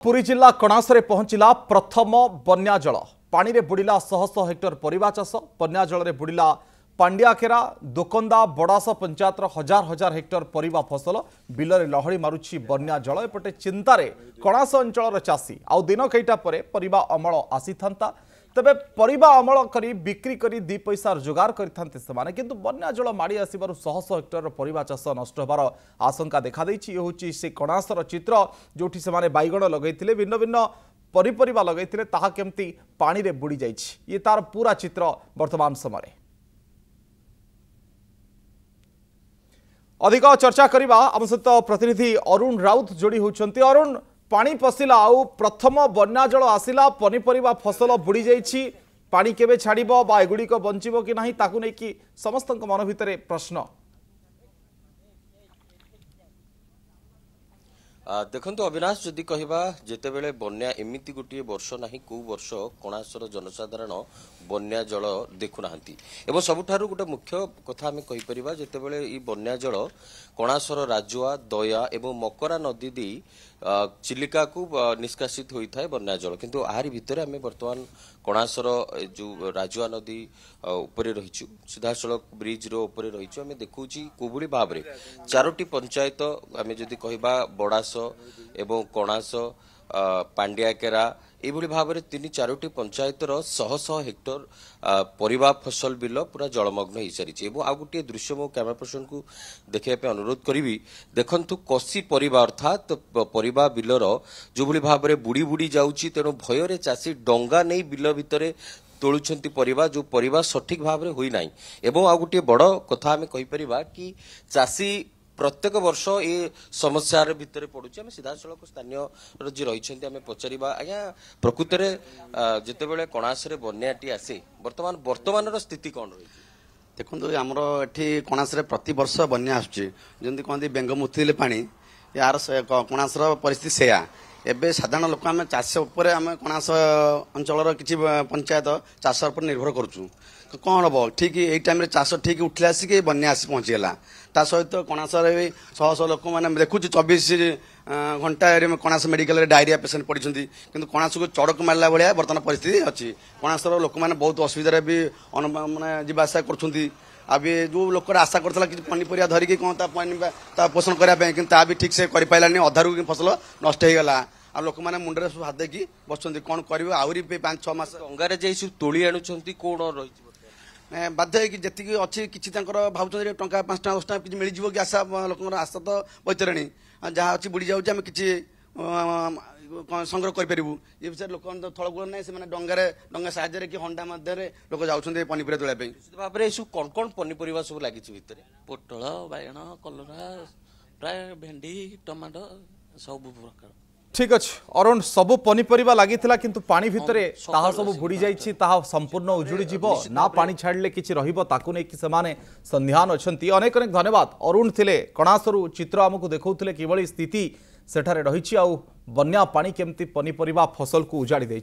पुरी जिला कणासरे पहुंचला प्रथम बन्या जल पानी रे बुड़िला शह शह हेक्टर परिबा चाष बन्या जल रे बुड़िला पांडियाखेरा दोकंदा बड़ास पंचायत हजार हजार हेक्टर परिबा फसल बिलरे लहड़ी मारुछि बन्या जल एपटे चिंतारे कणास अंचल चाषी आउ दिन कईटा परे परिबा अमल आसी थांता तबे परिबा अमल करी बिक्री करी दी पैसा रोजगार करथांते सेमाने किंतु बन्या जल माड़ी आसीबारु शह शह हेक्टर परिबा चाष नष्ट होबार आशंका देखा देछि। ये होछि से कणासर चित्र जोठी सेमाने बाइगण लगैथिले भिन्न भिन्न परिपरिबा लगैथिले ताहा केमती पानी रे बुड़ी जाइछि ये तार पूरा चित्र वर्तमान समय। अधिक चर्चा करबा आम सहित प्रतिनिधि अरुण राउत जोड़ी होउछंती। अरुण पानी पशिला आउ प्रथम बन्या जल आसिला पनीपरिबा फसल बुड़ी जाइछि पानी केबे छाड़िबो बा एगुडी को बंचिबो कि नाही ताकु नै कि समस्तक मन भितरे प्रश्न। देखंतु अविनाश जदि कहबा जेतेबेले बन्या एमिति गोटे वर्ष नाही को वर्ष कणासर जनसाधारण बन्या जल देखु नाहंती एवं सबुठारु गोटे मुख्य कथा आमे कहि परिबा जेतेबेले ई बन्या जल कणासर राजुआ दया एवं मकरा नदी दी चिलिका को निष्कासित होता है बन्या जल किंतु आहारी भितर आमे वर्तमान कणासर जो राजुआ नदी उपरे रहिछु सीधासलख ब्रिज रो उपरे रहिछु आमे देखुची कोबुली भाबरे चारोटी पंचायत आमे जदि कहबा बड़ास एवं कणास पांडियाकेरा एभली भाव में तीन चारोटी पंचायतर शह शह हेक्टर परिबा फसल बिल पूरा जलमग्न हो सारी आउ गोटे दृश्य मो कैमरा पर्सन को देखा अनुरोध करी देखु कसी परिबा अर्थात परिबा बिलर जो भाव में बुड़ी बुड़ी जाऊँगी तेणु भयर चाषी डंगा नहीं बिल भितर तोलुंट परिबा जो परिबा सठिक भाव में हुई ना एवं आउ गोटे बड़ कथा आम कहीपर कि चाषी प्रत्येक वर्ष ये समस्या भितर पड़ुछि आम सीधा सड़क स्थानीय जी रही आम पचारिबा आज्ञा प्रकृत में जितेबाला कणासरे बन्याटी आसे वर्तमान स्थिति कौन रही देखो आमर एठी कणासरे प्रति वर्ष बन्या आसुछि जेमति कहते बेंगमुथिले पानी यार कणासर परिस्थिति सेया एबे साधारण लोक आम चाष उपर आम कणास अंचल किसी पंचायत चाष उपर निर्भर करुचु कौन हम ठीक यही टाइम चाष ठीक उठिले आसिक बन्या आसी पहुंचीगला ता सहित कणासर शह शह लोक मैंने देखुँ 24 घंटा कणास मेडिकल डायरिया पेसेंट पड़ती किंतु कणास को चड़क मारला भाया बर्तमान परिस्थिति अच्छी कणासर लोक मैंने बहुत असुविधा भी मानने जावासा कर जो लोक आशा करता कि पनीपरिया धरिकी कौन पोषण करने कि भी ठीक से कर पारानी अधारू फसल नष्ट हो गला आ लोक मैंने मुंडे सब हाथ देखी बस कौन कर आहरी 5-6 मास अंगारे जाई तोली आणुछंती कोण रही बाध्य कि जी अच्छी किसी भावुँ टंका 5 टका 10 टका कि मिल कि आशा लोक आशा तो बैतरणी जहाँ अच्छी बुड़ी जाऊँ आम कि संग्रह करूँ ये विषय लोक थल ना से डंगा साहय कि हंडा मध्य लोक जाऊँ पनीपरिया तोड़ापी भाव में सब कौन कौन पनीपरिया सब लगी भितर पोटल बैगण कलरा प्राय भेंडी टमाटो सब प्रकार ठीक अच्छे अरुण सबु पनीपरिबा लागिथिला किंतु पानी भितरे ताहा सब बुड़ी जाइछि ताहा संपूर्ण उजुड़ी जीवो ना पानी छाड़ले किछि रहिबो ताकु नै कि समाने संध्यान अछंती। अनेक अनेक धन्यवाद अरुण थिले कणासरु चित्र हमकु देखौथिले किभଳି स्थिति सेठारे रहिछि आउ बन्या पानी केमती पनीपरिबा फसल को उजाड़ी दैछि।